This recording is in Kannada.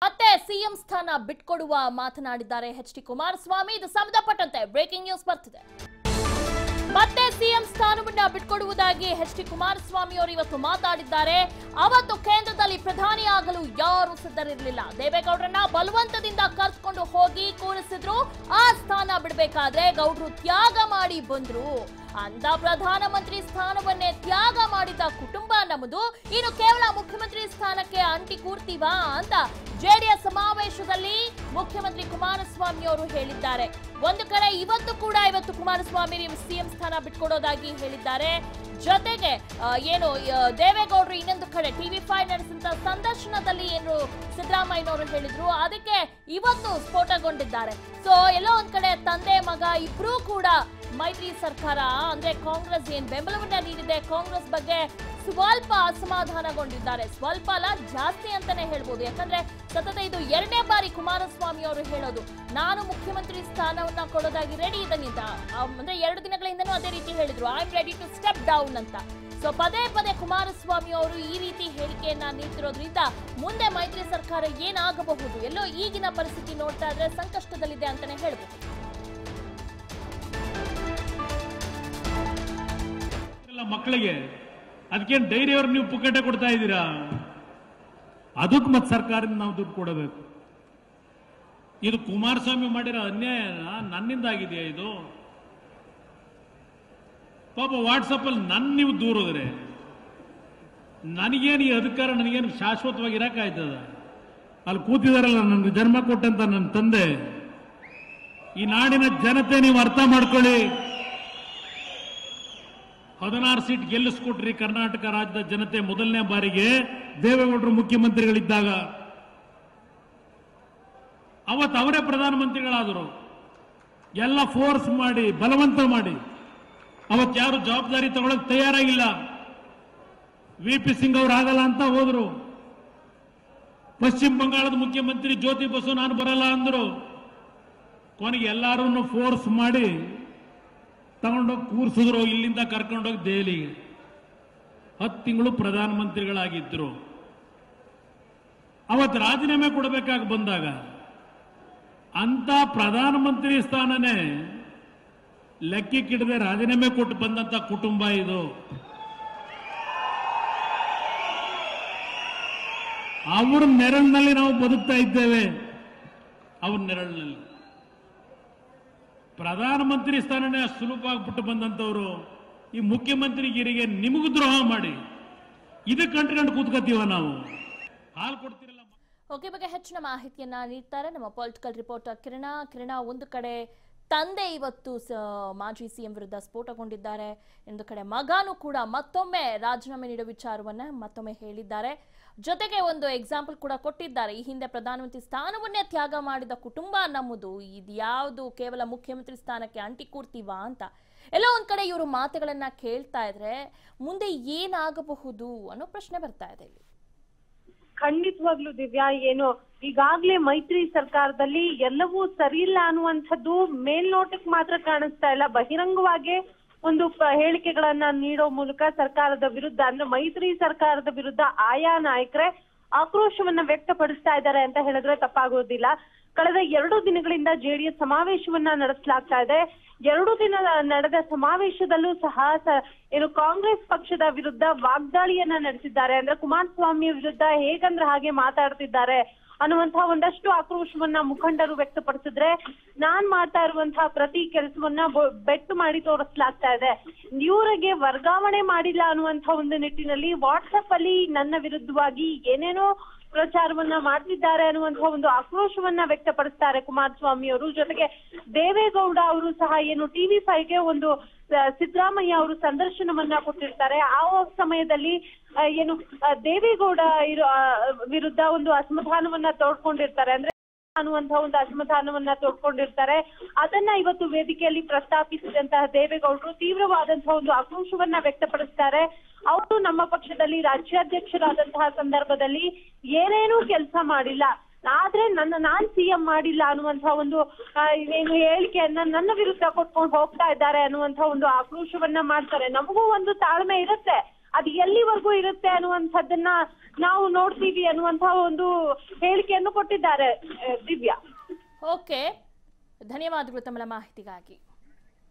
ಮತ್ತೆ ಸಿಎಂ ಸ್ಥಾನ ಬಿಟ್ಕೊಡುವ ಮಾತನಾಡಿದ್ದಾರೆ ಎಚ್.ಡಿ. ಕುಮಾರಸ್ವಾಮಿ. ಇದು ಸಂಬಂಧಪಟ್ಟಂತೆ ಬ್ರೇಕಿಂಗ್ ನ್ಯೂಸ್ ಬರ್ತಿದೆ. ಮತ್ತೆ ಸಿಎಂ ಸ್ಥಾನವನ್ನ ಬಿಟ್ಕೊಡುವುದಾಗಿ ಎಚ್.ಡಿ. ಕುಮಾರಸ್ವಾಮಿ ಅವರು ಇವತ್ತು ಮಾತಾಡಿದ್ದಾರೆ. ಅವತ್ತು ಕೇಂದ್ರದಲ್ಲಿ ಪ್ರಧಾನಿ ಆಗಲು ಯಾರು ಸಿದ್ಧರಿರಲಿಲ್ಲ. ದೇವೇಗೌಡರನ್ನ ಬಲವಂತದಿಂದ ಕರೆದುಕೊಂಡು ಹೋಗಿ ಕೂರಿಸಿದ್ರು. ಆ ಸ್ಥಾನ ಬಿಡಬೇಕಾದ್ರೆ ಗೌಡ್ರು ತ್ಯಾಗ ಮಾಡಿ ಬಂದ್ರು. ಅಂತ ಪ್ರಧಾನಮಂತ್ರಿ ಸ್ಥಾನವನ್ನೇ ತ್ಯಾಗ ಮಾಡಿದ ಕುಟುಂಬ ನಮ್ಮದು. ಇನ್ನು ಕೇವಲ ಮುಖ್ಯಮಂತ್ರಿ ಸ್ಥಾನಕ್ಕೆ ಅಂಟಿ ಕೂರ್ತೀವಾ ಅಂತ ಜೆಡಿಎಸ್ ಸಮಾವೇಶದಲ್ಲಿ ಮುಖ್ಯಮಂತ್ರಿ ಕುಮಾರಸ್ವಾಮಿ ಅವರು ಹೇಳಿದ್ದಾರೆ. ಒಂದು ಕಡೆ ಇವತ್ತು ಕುಮಾರಸ್ವಾಮಿ ಸಿಎಂ ಸ್ಥಾನ ಬಿಟ್ಕೊಡೋದಾಗಿ ಹೇಳಿದ್ದಾರೆ. ಜೊತೆಗೆ ಏನು ದೇವೇಗೌಡರು ಇನ್ನೊಂದು ಕಡೆ TV5 ನಡೆಸಿದ ಸಂದರ್ಶನದಲ್ಲಿ ಏನು ಸಿದ್ದರಾಮಯ್ಯನವರು ಹೇಳಿದ್ರು, ಅದಕ್ಕೆ ಇವತ್ತು ಸ್ಫೋಟಗೊಂಡಿದ್ದಾರೆ. ಸೊ ಎಲ್ಲೋ ಒಂದ್ ಕಡೆ ತಂದೆ ಮಗ ಇಬ್ರು ಕೂಡ ಮೈತ್ರಿ ಸರ್ಕಾರ ಅಂದ್ರೆ ಕಾಂಗ್ರೆಸ್ ಏನ್ ಬೆಂಬಲವನ್ನ ನೀಡಿದೆ, ಕಾಂಗ್ರೆಸ್ ಬಗ್ಗೆ ಸ್ವಲ್ಪ ಅಸಮಾಧಾನಗೊಂಡಿದ್ದಾರೆ. ಸ್ವಲ್ಪ ಅಲ್ಲ, ಜಾಸ್ತಿ ಅಂತಾನೆ ಹೇಳ್ಬೋದು. ಯಾಕಂದ್ರೆ ಸತತ ಇದು 2ನೇ ಬಾರಿ ಕುಮಾರಸ್ವಾಮಿ ಅವರು ಹೇಳೋದು, ನಾನು ಮುಖ್ಯಮಂತ್ರಿ ಸ್ಥಾನವನ್ನ ಕೊಡೋದಾಗಿ ರೆಡಿ ಇದ್ದೀನಿ ಅಂತ. ಅಂದ್ರೆ 2 ದಿನಗಳ ಹಿಂದೆನೂ ಅದೇ ರೀತಿ ಹೇಳಿದ್ರು, I am ready to step down ಅಂತ. ಸೊ ಪದೇ ಪದೇ ಕುಮಾರಸ್ವಾಮಿ ಅವರು ಈ ರೀತಿ ಹೇಳಿಕೆಯನ್ನ ನೀಡ್ತಿರೋದ್ರಿಂದ ಮುಂದೆ ಮೈತ್ರಿ ಸರ್ಕಾರ ಏನಾಗಬಹುದು, ಎಲ್ಲೋ ಈಗಿನ ಪರಿಸ್ಥಿತಿ ನೋಡ್ತಾ ಇದ್ರೆ ಸಂಕಷ್ಟದಲ್ಲಿದೆ ಅಂತಾನೆ ಹೇಳ್ಬಹುದು. ಮಕ್ಕಳಿಗೆ ಅದಕ್ಕೇನು ಧೈರ್ಯವ್ರು ನೀವು ಪುಕ್ಕಟೆ ಕೊಡ್ತಾ ಇದ್ದೀರಾ? ಅದಕ್ಕೆ ಮತ್ತೆ ಸರ್ಕಾರದಿಂದ ನಾವು ದುಡ್ಡು ಕೊಡಬೇಕು. ಇದು ಕುಮಾರಸ್ವಾಮಿ ಮಾಡಿರೋ ಅನ್ಯಾಯ ನನ್ನಿಂದ ಆಗಿದೆಯಾ? ಇದು ಪಾಪ ವಾಟ್ಸಪ್ ಅಲ್ಲಿ ನೀವು ದೂರಿದ್ರೆ ನನಗೇನು ಈ ಅಧಿಕಾರ, ನನಗೇನು ಶಾಶ್ವತವಾಗಿ ಇರಕ್ಕಾಯ್ತದ? ಅಲ್ಲಿ ಕೂತಿದಾರಲ್ಲ ನನಗೆ ಜನ್ಮ ಕೊಟ್ಟಂತ ನನ್ನ ತಂದೆ, ಈ ನಾಡಿನ ಜನತೆ ನೀವು ಅರ್ಥ ಮಾಡ್ಕೊಳ್ಳಿ. 16 ಸೀಟ್ ಗೆಲ್ಲಿಸ್ಕೊಟ್ರಿ ಕರ್ನಾಟಕ ರಾಜ್ಯದ ಜನತೆ ಮೊದಲನೇ ಬಾರಿಗೆ ದೇವೇಗೌಡರು ಮುಖ್ಯಮಂತ್ರಿಗಳಿದ್ದಾಗ. ಅವತ್ತು ಅವರೇ ಪ್ರಧಾನಮಂತ್ರಿಗಳಾದರು. ಎಲ್ಲ ಫೋರ್ಸ್ ಮಾಡಿ ಬಲವಂತ ಮಾಡಿ ಅವತ್ತು ಯಾರು ಜವಾಬ್ದಾರಿ ತಗೊಳ್ಳೋಕೆ ತಯಾರಾಗಿಲ್ಲ. ವಿ.ಪಿ. ಸಿಂಗ್ ಅವರು ಆಗಲ್ಲ ಅಂತ ಹೋದ್ರು. ಪಶ್ಚಿಮ ಬಂಗಾಳದ ಮುಖ್ಯಮಂತ್ರಿ ಜ್ಯೋತಿ ಬಸು ನಾನು ಬರಲ್ಲ ಅಂದ್ರು. ಕೊನೆಗೆ ಎಲ್ಲರೂ ಫೋರ್ಸ್ ಮಾಡಿ ತಗೊಂಡೋಗಿ ಕೂರಿಸಿದ್ರು. ಇಲ್ಲಿಂದ ಕರ್ಕೊಂಡೋಗಿ ದೆಹಲಿಗೆ 10 ತಿಂಗಳು ಪ್ರಧಾನಮಂತ್ರಿಗಳಾಗಿದ್ರು. ಅವತ್ತು ರಾಜೀನಾಮೆ ಕೊಡಬೇಕಾಗಿ ಬಂದಾಗ ಅಂತ ಪ್ರಧಾನಮಂತ್ರಿ ಸ್ಥಾನನೇ ಲೆಕ್ಕಕ್ಕಿಡದೆ ರಾಜೀನಾಮೆ ಕೊಟ್ಟು ಬಂದಂತ ಕುಟುಂಬ ಇದು. ಅವ್ರ ನೆರಳಿನಲ್ಲಿ ನಾವು ಬದುಕ್ತಾ ಇದ್ದೇವೆ. ಅವ್ರ ನೆರಳಿನಲ್ಲಿ ಪ್ರಧಾನಮಂತ್ರಿ ಸ್ಥಾನನೇ ಸುಲಭವಾಗಿ ಬಿಟ್ಟು ಬಂದಂತವರು ಈ ಮುಖ್ಯಮಂತ್ರಿಗಿರಿಗೆ ನಿಮಗೂ ದ್ರೋಹ ಮಾಡಿ ಇದಕ್ಕೆ ಕಂಟ್ಕೊಂಡು ಕೂತ್ಕೋತೀವ ನಾವು? ಹಾಲು ಕೊಡ್ತಿರಲ್ಲ. ಓಕೆ, ಬಗ್ಗೆ ಹೆಚ್ಚಿನ ಮಾಹಿತಿಯನ್ನ ನೀಡ್ತಾರೆ ನಮ್ಮ ಪೊಲಿಟಿಕಲ್ ರಿಪೋರ್ಟರ್ ಕಿರಣ. ಒಂದು ಕಡೆ ತಂದೆ ಇವತ್ತು ಮಾಜಿ ಸಿಎಂ ವಿರುದ್ಧ ಸ್ಫೋಟಗೊಂಡಿದ್ದಾರೆ, ಒಂದು ಕಡೆ ಮಗನೂ ಕೂಡ ಮತ್ತೊಮ್ಮೆ ರಾಜೀನಾಮೆ ನೀಡುವ ವಿಚಾರವನ್ನ ಮತ್ತೊಮ್ಮೆ ಹೇಳಿದ್ದಾರೆ. ಜೊತೆಗೆ ಒಂದು ಎಕ್ಸಾಂಪಲ್ ಕೂಡ ಕೊಟ್ಟಿದ್ದಾರೆ, ಈ ಹಿಂದೆ ಪ್ರಧಾನಮಂತ್ರಿ ಸ್ಥಾನವನ್ನೇ ತ್ಯಾಗ ಮಾಡಿದ ಕುಟುಂಬ ನಮ್ಮದು, ಇದ್ಯಾವುದು ಕೇವಲ ಮುಖ್ಯಮಂತ್ರಿ ಸ್ಥಾನಕ್ಕೆ ಅಂಟಿ ಕೂರ್ತೀವಾ ಅಂತ. ಎಲ್ಲೋ ಒಂದ್ ಕಡೆ ಇವರು ಮಾತುಗಳನ್ನ ಕೇಳ್ತಾ ಇದ್ರೆ ಮುಂದೆ ಏನಾಗಬಹುದು ಅನ್ನೋ ಪ್ರಶ್ನೆ ಬರ್ತಾ ಇದೆ ಇಲ್ಲಿ. ಖಂಡಿತವಾಗ್ಲೂ ದಿವ್ಯಾ, ಏನು ಈಗಾಗ್ಲೇ ಮೈತ್ರಿ ಸರ್ಕಾರದಲ್ಲಿ ಎಲ್ಲವೂ ಸರಿ ಇಲ್ಲ ಅನ್ನುವಂಥದ್ದು ಮೇಲ್ನೋಟಕ್ಕೆ ಮಾತ್ರ ಕಾಣಿಸ್ತಾ ಇಲ್ಲ. ಬಹಿರಂಗವಾಗಿ ಒಂದು ಹೇಳಿಕೆಗಳನ್ನ ನೀಡೋ ಮೂಲಕ ಸರ್ಕಾರದ ವಿರುದ್ಧ ಅಂದ್ರೆ ಮೈತ್ರಿ ಸರ್ಕಾರದ ವಿರುದ್ಧ ಆಯಾ ನಾಯಕರೇ ಆಕ್ರೋಶವನ್ನ ವ್ಯಕ್ತಪಡಿಸ್ತಾ ಇದ್ದಾರೆ ಅಂತ ಹೇಳಿದ್ರೆ ತಪ್ಪಾಗೋದಿಲ್ಲ. ಕಳೆದ 2 ದಿನಗಳಿಂದ ಜೆಡಿಎಸ್ ಸಮಾವೇಶವನ್ನ ನಡೆಸಲಾಗ್ತಾ ಇದೆ. 2 ದಿನ ನಡೆದ ಸಮಾವೇಶದಲ್ಲೂ ಸಹ ಏನು ಕಾಂಗ್ರೆಸ್ ಪಕ್ಷದ ವಿರುದ್ಧ ವಾಗ್ದಾಳಿಯನ್ನ ನಡೆಸಿದ್ದಾರೆ. ಅಂದ್ರೆ ಕುಮಾರಸ್ವಾಮಿ ವಿರುದ್ಧ ಹೇಗಂದ್ರೆ ಹಾಗೆ ಮಾತಾಡ್ತಿದ್ದಾರೆ ಅನ್ನುವಂತಹ ಒಂದಷ್ಟು ಆಕ್ರೋಶವನ್ನ ಮುಖಂಡರು ವ್ಯಕ್ತಪಡಿಸಿದ್ರೆ, ನಾನ್ ಮಾಡ್ತಾ ಇರುವಂತಹ ಪ್ರತಿ ಕೆಲಸವನ್ನ ಬೆಟ್ಟು ಮಾಡಿ ತೋರಿಸಲಾಗ್ತಾ ಇದೆ. ಇವರಿಗೆ ವರ್ಗಾವಣೆ ಮಾಡಿಲ್ಲ ಅನ್ನುವಂತಹ ಒಂದು ನಿಟ್ಟಿನಲ್ಲಿ ವಾಟ್ಸಪ್ ಅಲ್ಲಿ ನನ್ನ ವಿರುದ್ಧವಾಗಿ ಏನೇನೋ ಪ್ರಚಾರವನ್ನ ಮಾಡ್ತಿದ್ದಾರೆ ಅನ್ನುವಂತಹ ಒಂದು ಆಕ್ರೋಶವನ್ನ ವ್ಯಕ್ತಪಡಿಸ್ತಾರೆ ಕುಮಾರಸ್ವಾಮಿ ಅವರು. ಜೊತೆಗೆ ದೇವೇಗೌಡ ಅವರು ಸಹ ಏನು TV5ಗೆ ಒಂದು ಸಿದ್ದರಾಮಯ್ಯ ಅವರು ಸಂದರ್ಶನವನ್ನ ಕೊಟ್ಟಿರ್ತಾರೆ. ಆ ಸಮಯದಲ್ಲಿ ಏನು ದೇವೇಗೌಡ ವಿರುದ್ಧ ಒಂದು ಅಸಮಾಧಾನವನ್ನ ತೋಡ್ಕೊಂಡಿರ್ತಾರೆ, ಅಂದ್ರೆ ಅನ್ನುವಂತಹ ಒಂದು ಅಸಮಾಧಾನವನ್ನ ತೋಡ್ಕೊಂಡಿರ್ತಾರೆ. ಅದನ್ನ ಇವತ್ತು ವೇದಿಕೆಯಲ್ಲಿ ಪ್ರಸ್ತಾಪಿಸಿದಂತಹ ದೇವೇಗೌಡರು ತೀವ್ರವಾದಂತಹ ಒಂದು ಆಕ್ರೋಶವನ್ನ ವ್ಯಕ್ತಪಡಿಸ್ತಾರೆ. ಅವರು ನಮ್ಮ ಪಕ್ಷದಲ್ಲಿ ರಾಜ್ಯಾಧ್ಯಕ್ಷರಾದಂತಹ ಸಂದರ್ಭದಲ್ಲಿ ಏನೇನೂ ಕೆಲಸ ಮಾಡಿಲ್ಲ, ಆದ್ರೆ ನಾನ್ ಸಿಎಂ ಮಾಡಿಲ್ಲ ಅನ್ನುವಂತಹ ಒಂದು ಏನು ಹೇಳಿಕೆಯನ್ನ ನನ್ನ ವಿರುದ್ಧ ಕೊಟ್ಕೊಂಡು ಹೋಗ್ತಾ ಇದ್ದಾರೆ ಅನ್ನುವಂತಹ ಒಂದು ಆಕ್ರೋಶವನ್ನ ಮಾಡ್ತಾರೆ. ನಮಗೂ ಒಂದು ತಾಳ್ಮೆ ಇರುತ್ತೆ, ಅದು ಎಲ್ಲಿವರೆಗೂ ಇರುತ್ತೆ ಅನ್ನುವಂಥದ್ದನ್ನ ನಾವು ನೋಡ್ತೀವಿ ಅನ್ನುವಂತಹ ಒಂದು ಹೇಳಿಕೆಯನ್ನು ಕೊಟ್ಟಿದ್ದಾರೆ ದಿವ್ಯಾ. ಓಕೆ, ಧನ್ಯವಾದಗಳು ತಮ್ಮ ಮಾಹಿತಿಗಾಗಿ.